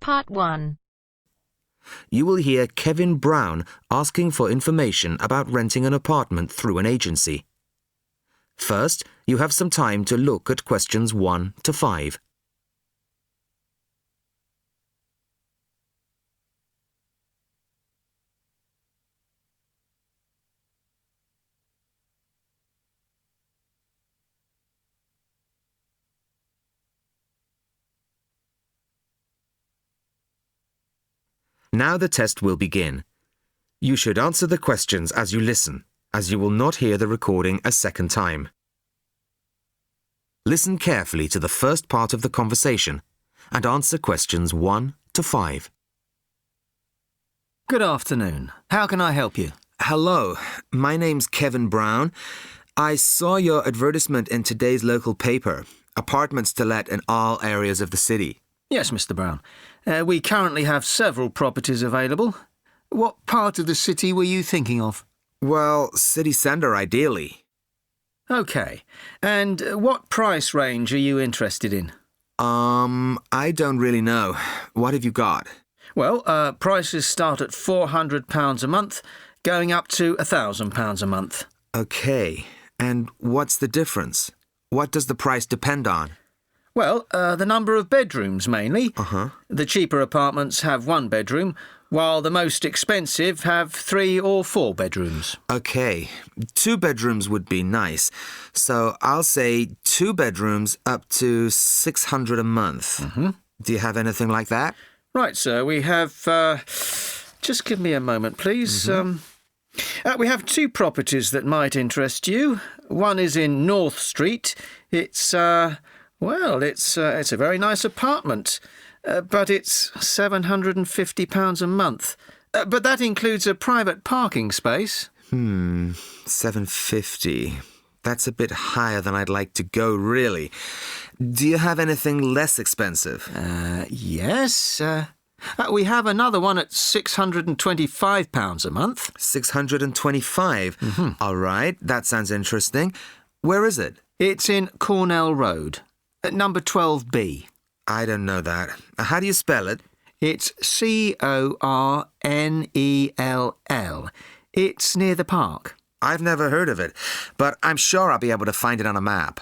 Part 1. You will hear Kevin Brown asking for information about renting an apartment through an agency. First, you have some time to look at questions 1 to 5. Now the test will begin. You should answer the questions as you listen, as you will not hear the recording a second time. Listen carefully to the first part of the conversation and answer questions 1 to 5. Good afternoon. How can I help you? Hello, my name's Kevin Brown. I saw your advertisement in today's local paper, apartments to let in all areas of the city. Yes, Mr. Brown. We currently have several properties available. What part of the city were you thinking of? Well, city centre ideally. OK. And what price range are you interested in? I don't really know. What have you got? Well, prices start at £400 a month, going up to £1,000 a month. OK. And what's the difference? What does the price depend on? Well, the number of bedrooms, mainly. Uh-huh. The cheaper apartments have 1 bedroom, while the most expensive have 3 or 4 bedrooms. OK. 2 bedrooms would be nice. So I'll say 2 bedrooms up to £600 a month. Mm-hmm. Do you have anything like that? Right, sir. We have... just give me a moment, please. Mm-hmm. We have 2 properties that might interest you. One is in North Street. It's a very nice apartment, but it's £750 a month. But that includes a private parking space. £750. That's a bit higher than I'd like to go, really. Do you have anything less expensive? Yes. We have another one at £625 a month. £625? Mm-hmm. All right, that sounds interesting. Where is it? It's in Cornell Road, at number 12B. I don't know that. How do you spell it? It's Cornell. It's near the park. I've never heard of it, but I'm sure I'll be able to find it on a map.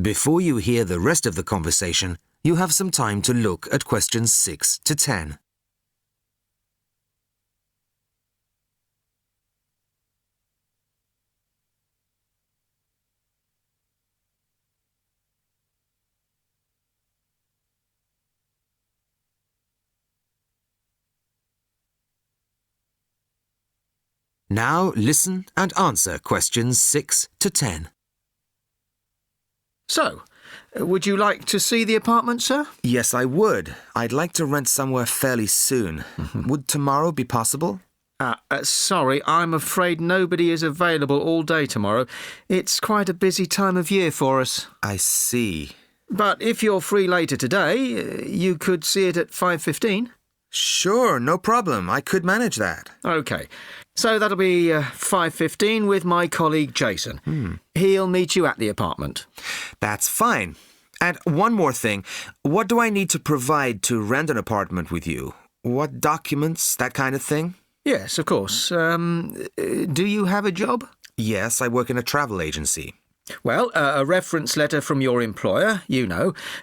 Before you hear the rest of the conversation, you have some time to look at questions 6 to 10. Now listen and answer questions 6 to 10. So, would you like to see the apartment, sir? Yes, I would. I'd like to rent somewhere fairly soon. Would tomorrow be possible? Sorry, I'm afraid nobody is available all day tomorrow. It's quite a busy time of year for us. I see. But if you're free later today, you could see it at 5:15. Sure, no problem. I could manage that. OK. So that'll be 5:15 with my colleague Jason. He'll meet you at the apartment. That's fine. And one more thing. What do I need to provide to rent an apartment with you? What documents, that kind of thing? Yes, of course. Do you have a job? Yes, I work in a travel agency. Well, a reference letter from your employer,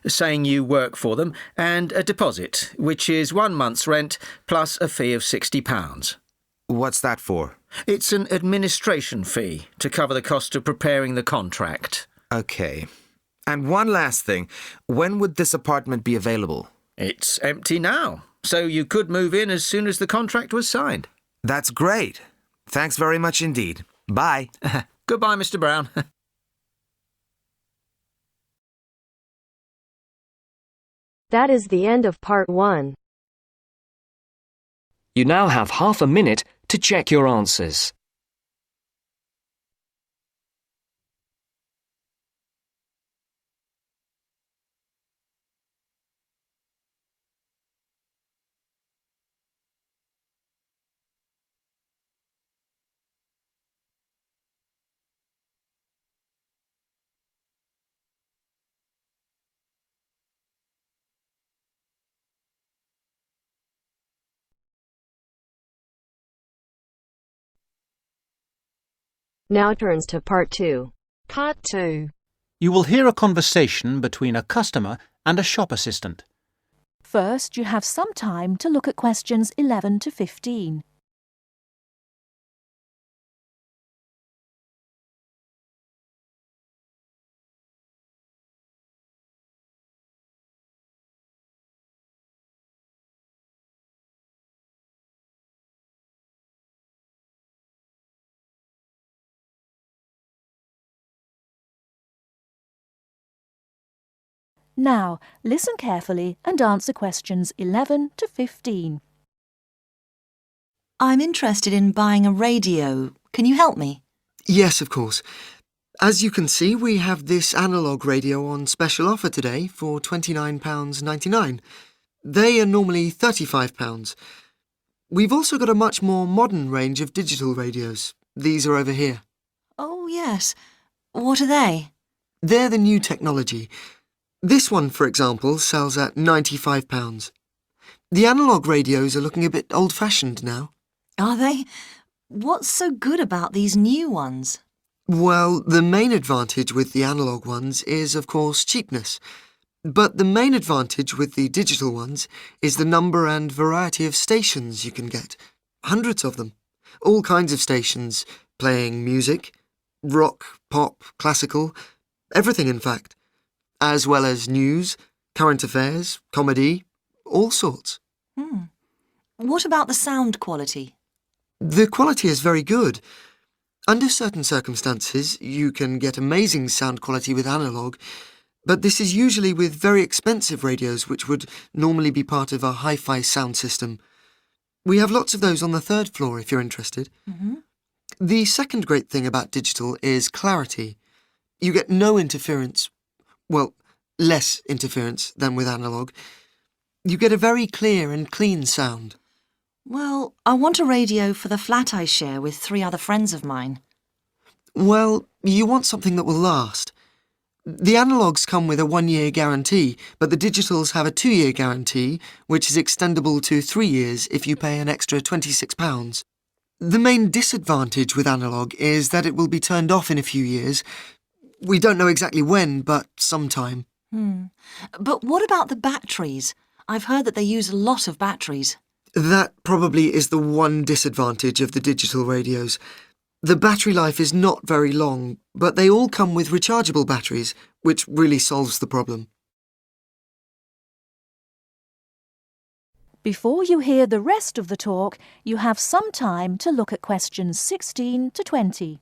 saying you work for them, and a deposit, which is 1 month's rent plus a fee of £60. What's that for? It's an administration fee to cover the cost of preparing the contract. OK. And one last thing. When would this apartment be available? It's empty now, so you could move in as soon as the contract was signed. That's great. Thanks very much indeed. Bye. Goodbye, Mr. Brown. That is the end of Part 1. You now have half a minute to check your answers. Now turns to Part 2. Part 2. You will hear a conversation between a customer and a shop assistant. First, you have some time to look at questions 11 to 15. Now, listen carefully and answer questions 11 to 15. I'm interested in buying a radio. Can you help me? Yes, of course. As you can see, we have this analogue radio on special offer today for £29.99. They are normally £35. We've also got a much more modern range of digital radios. These are over here. Oh, yes. What are they? They're the new technology. This one, for example, sells at £95. The analogue radios are looking a bit old-fashioned now. Are they? What's so good about these new ones? Well, the main advantage with the analogue ones is, of course, cheapness. But the main advantage with the digital ones is the number and variety of stations you can get. Hundreds of them. All kinds of stations, playing music, rock, pop, classical, everything in fact. As well as news, current affairs, comedy, all sorts. What about the sound quality? The quality is very good. Under certain circumstances, you can get amazing sound quality with analogue, but this is usually with very expensive radios which would normally be part of a hi-fi sound system. We have lots of those on the 3rd floor if you're interested. The second great thing about digital is clarity. You get no interference. Well, less interference than with analogue. You get a very clear and clean sound. Well, I want a radio for the flat I share with 3 other friends of mine. Well, you want something that will last. The analogues come with a 1-year guarantee, but the digitals have a 2-year guarantee, which is extendable to 3 years if you pay an extra £26. The main disadvantage with analogue is that it will be turned off in a few years. We don't know exactly when, but sometime. But what about the batteries? I've heard that they use a lot of batteries. That probably is the one disadvantage of the digital radios. The battery life is not very long, but they all come with rechargeable batteries, which really solves the problem. Before you hear the rest of the talk, you have some time to look at questions 16 to 20.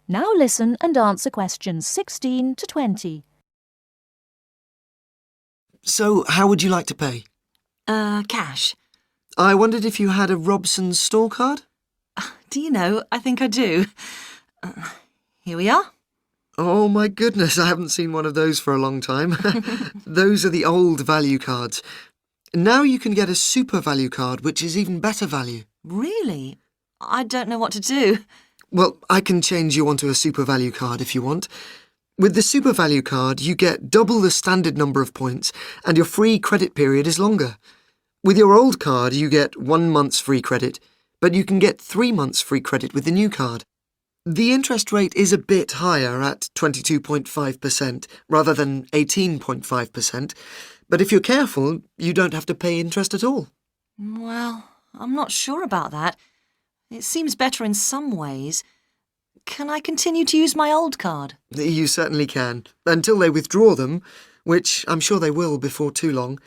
Now listen and answer questions 16 to 20. So, how would you like to pay? Cash. I wondered if you had a Robson's store card? Do you know, I think I do. Here we are. Oh my goodness, I haven't seen one of those for a long time. Those are the old value cards. Now you can get a super value card, which is even better value. Really? I don't know what to do. Well, I can change you onto a super value card if you want. With the super value card, you get double the standard number of points and your free credit period is longer. With your old card, you get 1 month's free credit, but you can get 3 months free credit with the new card. The interest rate is a bit higher at 22.5% rather than 18.5%, but if you're careful, you don't have to pay interest at all. Well, I'm not sure about that. It seems better in some ways. Can I continue to use my old card? You certainly can, until they withdraw them, which I'm sure they will before too long.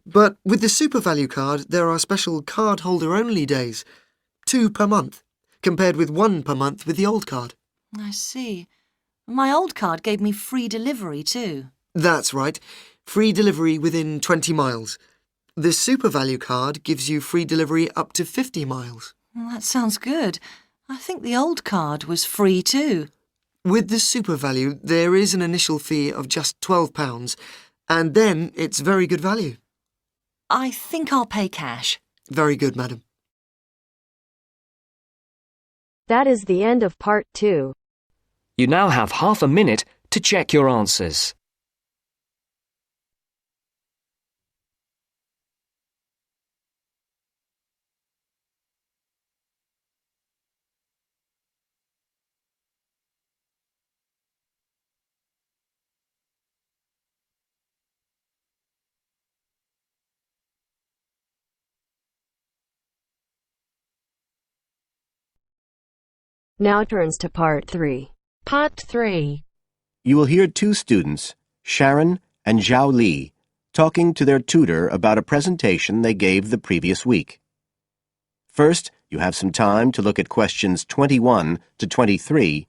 But with the super value card, there are special card-holder-only days, 2 per month, compared with 1 per month with the old card. I see. My old card gave me free delivery too. That's right, free delivery within 20 miles. The super value card gives you free delivery up to 50 miles. Well, that sounds good. I think the old card was free too. With the super value, there is an initial fee of just £12, and then it's very good value. I think I'll pay cash. Very good, madam. That is the end of part 2. You now have half a minute to check your answers. Now turns to part 3. Part 3. You will hear two students, Sharon and Zhao Li, talking to their tutor about a presentation they gave the previous week. First, you have some time to look at questions 21 to 23.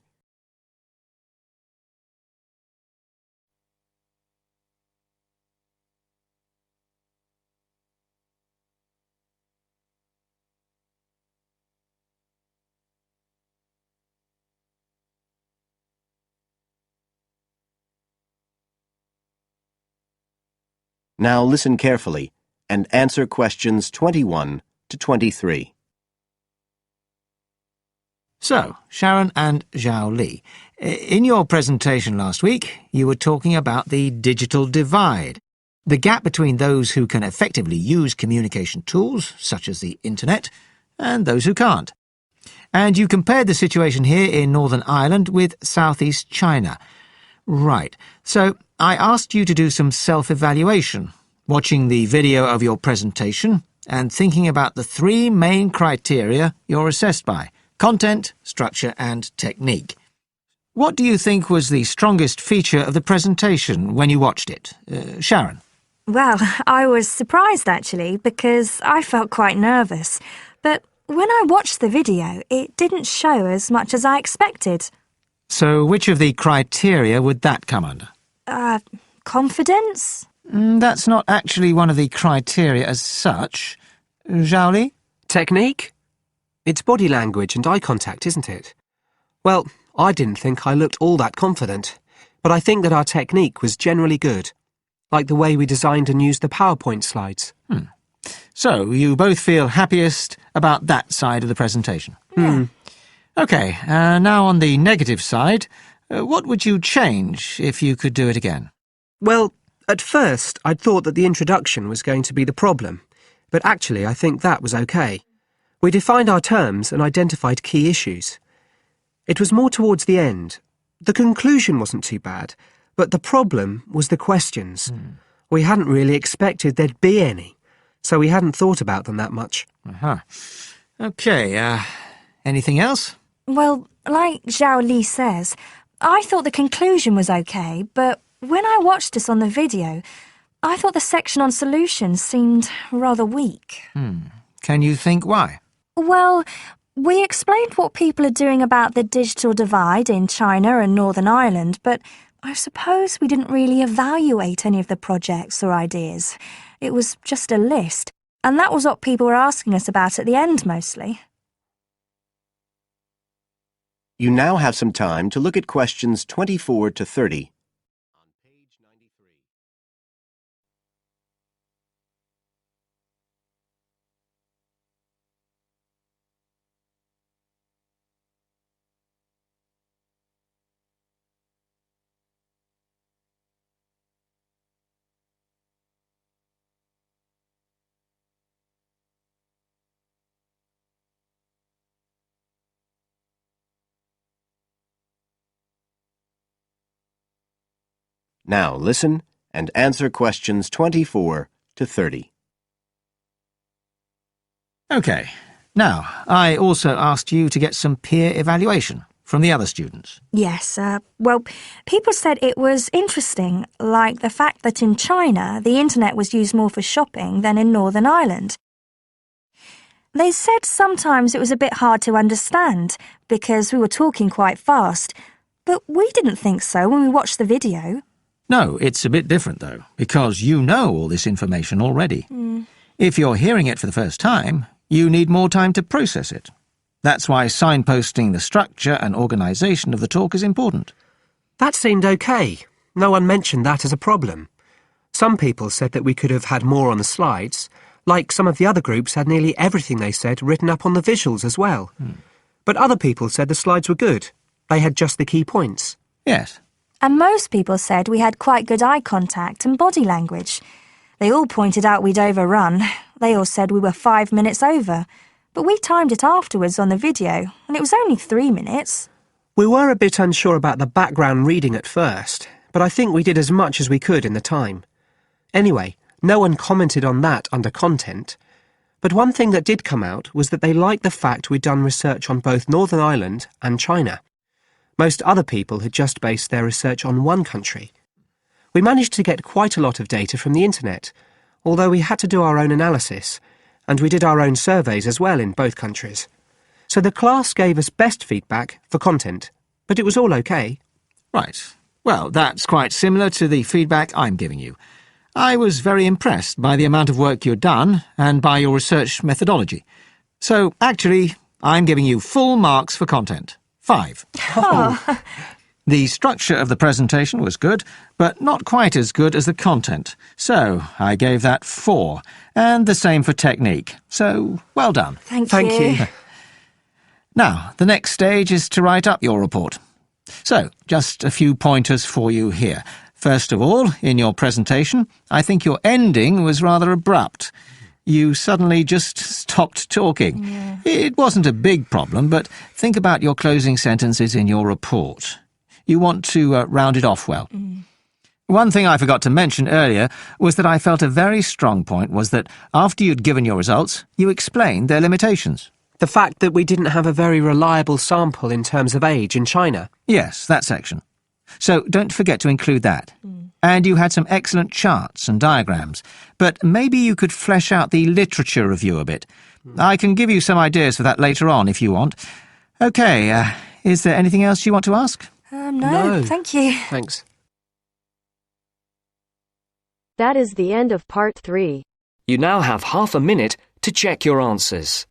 Now listen carefully and answer questions 21 to 23. So, Sharon and Zhao Li, in your presentation last week, you were talking about the digital divide, the gap between those who can effectively use communication tools, such as the internet, and those who can't. And you compared the situation here in Northern Ireland with Southeast China. Right. So, I asked you to do some self-evaluation, watching the video of your presentation and thinking about the 3 main criteria you're assessed by: content, structure and technique. What do you think was the strongest feature of the presentation when you watched it? Sharon? Well, I was surprised actually, because I felt quite nervous. But when I watched the video, it didn't show as much as I expected. So which of the criteria would that come under? Confidence? That's not actually one of the criteria as such. Zhao Li? Technique? It's body language and eye contact, isn't it? Well, I didn't think I looked all that confident, but I think that our technique was generally good, like the way we designed and used the PowerPoint slides. So, you both feel happiest about that side of the presentation? Yeah. OK, now on the negative side, what would you change if you could do it again? Well, at first I'd thought that the introduction was going to be the problem, but actually I think that was okay. We defined our terms and identified key issues. It was more towards the end. The conclusion wasn't too bad, but the problem was the questions. We hadn't really expected there'd be any, so we hadn't thought about them that much. OK, anything else? Well, like Zhao Li says, I thought the conclusion was okay, but when I watched this on the video, I thought the section on solutions seemed rather weak. Can you think why? Well, we explained what people are doing about the digital divide in China and Northern Ireland, but I suppose we didn't really evaluate any of the projects or ideas. It was just a list, and that was what people were asking us about at the end mostly. You now have some time to look at questions 24 to 30. On page 93. Now listen and answer questions 24 to 30. OK. Now, I also asked you to get some peer evaluation from the other students. Yes, well, people said it was interesting, like the fact that in China, the internet was used more for shopping than in Northern Ireland. They said sometimes it was a bit hard to understand, because we were talking quite fast, but we didn't think so when we watched the video. No, it's a bit different, though, because you know all this information already. If you're hearing it for the first time, you need more time to process it. That's why signposting the structure and organisation of the talk is important. That seemed okay. No one mentioned that as a problem. Some people said that we could have had more on the slides, like some of the other groups had nearly everything they said written up on the visuals as well. But other people said the slides were good. They had just the key points. Yes. And most people said we had quite good eye contact and body language. They all pointed out we'd overrun. They all said we were 5 minutes over. But we timed it afterwards on the video, and it was only 3 minutes. We were a bit unsure about the background reading at first, but I think we did as much as we could in the time. Anyway, no one commented on that under content. But one thing that did come out was that they liked the fact we'd done research on both Northern Ireland and China. Most other people had just based their research on one country. We managed to get quite a lot of data from the internet, although we had to do our own analysis, and we did our own surveys as well in both countries. So the class gave us best feedback for content, but it was all okay. Right. Well, that's quite similar to the feedback I'm giving you. I was very impressed by the amount of work you've done and by your research methodology. So, actually, I'm giving you full marks for content. 5. Oh. The structure of the presentation was good, but not quite as good as the content. So, I gave that 4. And the same for technique. So, well done. Thank you. Now, the next stage is to write up your report. So, just a few pointers for you here. First of all, in your presentation, I think your ending was rather abrupt. You suddenly just stopped talking. Yeah. It wasn't a big problem, but think about your closing sentences in your report. You want to round it off well. One thing I forgot to mention earlier was that I felt a very strong point was that after you'd given your results, you explained their limitations. The fact that we didn't have a very reliable sample in terms of age in China. Yes, that section. So don't forget to include that. And you had some excellent charts and diagrams, but maybe you could flesh out the literature review a bit. I can give you some ideas for that later on if you want. OK, is there anything else you want to ask? No, thank you. Thanks. That is the end of part 3. You now have half a minute to check your answers.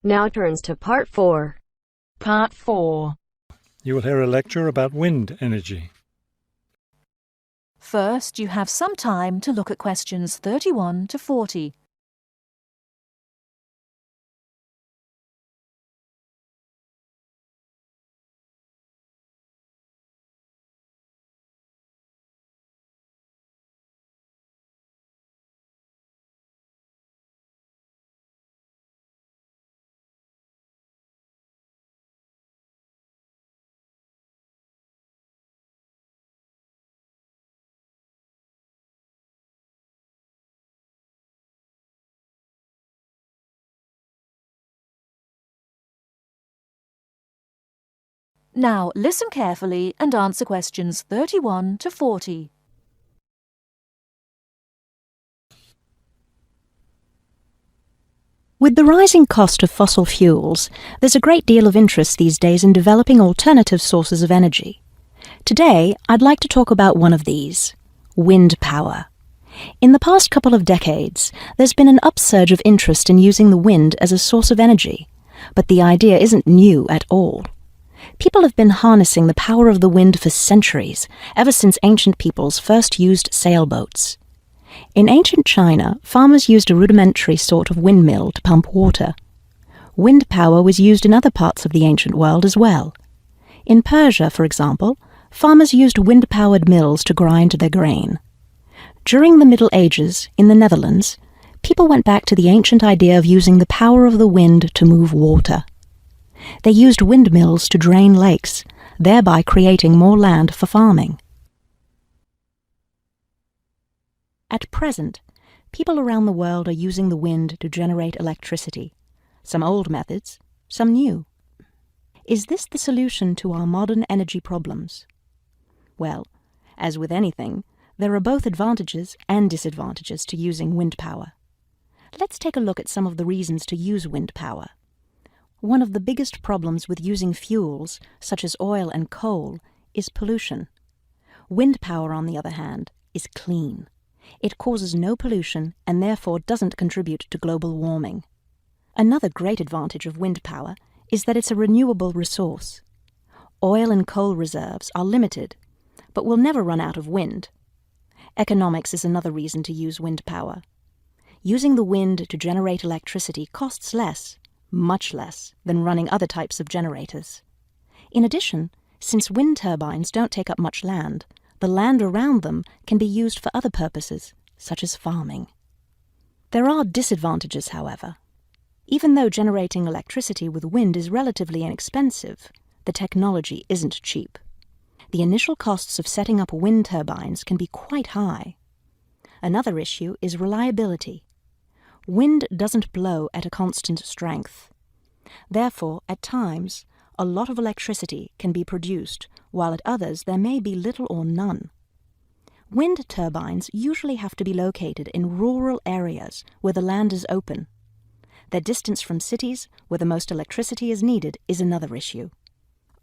Now turns to part 4. Part 4. You will hear a lecture about wind energy. First, you have some time to look at questions 31 to 40. Now listen carefully and answer questions 31 to 40. With the rising cost of fossil fuels, there's a great deal of interest these days in developing alternative sources of energy. Today, I'd like to talk about one of these, wind power. In the past couple of decades, there's been an upsurge of interest in using the wind as a source of energy, but the idea isn't new at all. People have been harnessing the power of the wind for centuries, ever since ancient peoples first used sailboats. In ancient China, farmers used a rudimentary sort of windmill to pump water. Wind power was used in other parts of the ancient world as well. In Persia, for example, farmers used wind-powered mills to grind their grain. During the Middle Ages, in the Netherlands, people went back to the ancient idea of using the power of the wind to move water. They used windmills to drain lakes, thereby creating more land for farming. At present, people around the world are using the wind to generate electricity, some old methods, some new. Is this the solution to our modern energy problems? Well, as with anything, there are both advantages and disadvantages to using wind power. Let's take a look at some of the reasons to use wind power. One of the biggest problems with using fuels, such as oil and coal, is pollution. Wind power, on the other hand, is clean. It causes no pollution and therefore doesn't contribute to global warming. Another great advantage of wind power is that it's a renewable resource. Oil and coal reserves are limited, but will never run out of wind. Economics is another reason to use wind power. Using the wind to generate electricity costs less, much less, than running other types of generators. In addition, since wind turbines don't take up much land, the land around them can be used for other purposes, such as farming. There are disadvantages, however. Even though generating electricity with wind is relatively inexpensive, the technology isn't cheap. The initial costs of setting up wind turbines can be quite high. Another issue is reliability. Wind doesn't blow at a constant strength. Therefore, at times, a lot of electricity can be produced, while at others there may be little or none. Wind turbines usually have to be located in rural areas where the land is open. Their distance from cities, where the most electricity is needed, is another issue.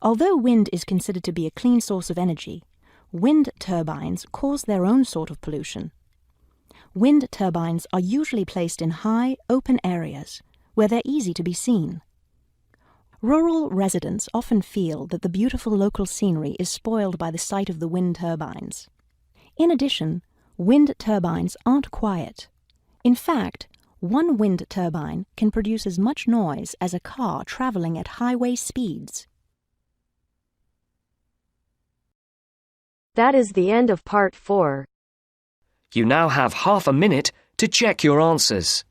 Although wind is considered to be a clean source of energy, wind turbines cause their own sort of pollution. Wind turbines are usually placed in high, open areas where they're easy to be seen. Rural residents often feel that the beautiful local scenery is spoiled by the sight of the wind turbines. In addition, wind turbines aren't quiet. In fact, one wind turbine can produce as much noise as a car traveling at highway speeds. That is the end of part 4. You now have half a minute to check your answers.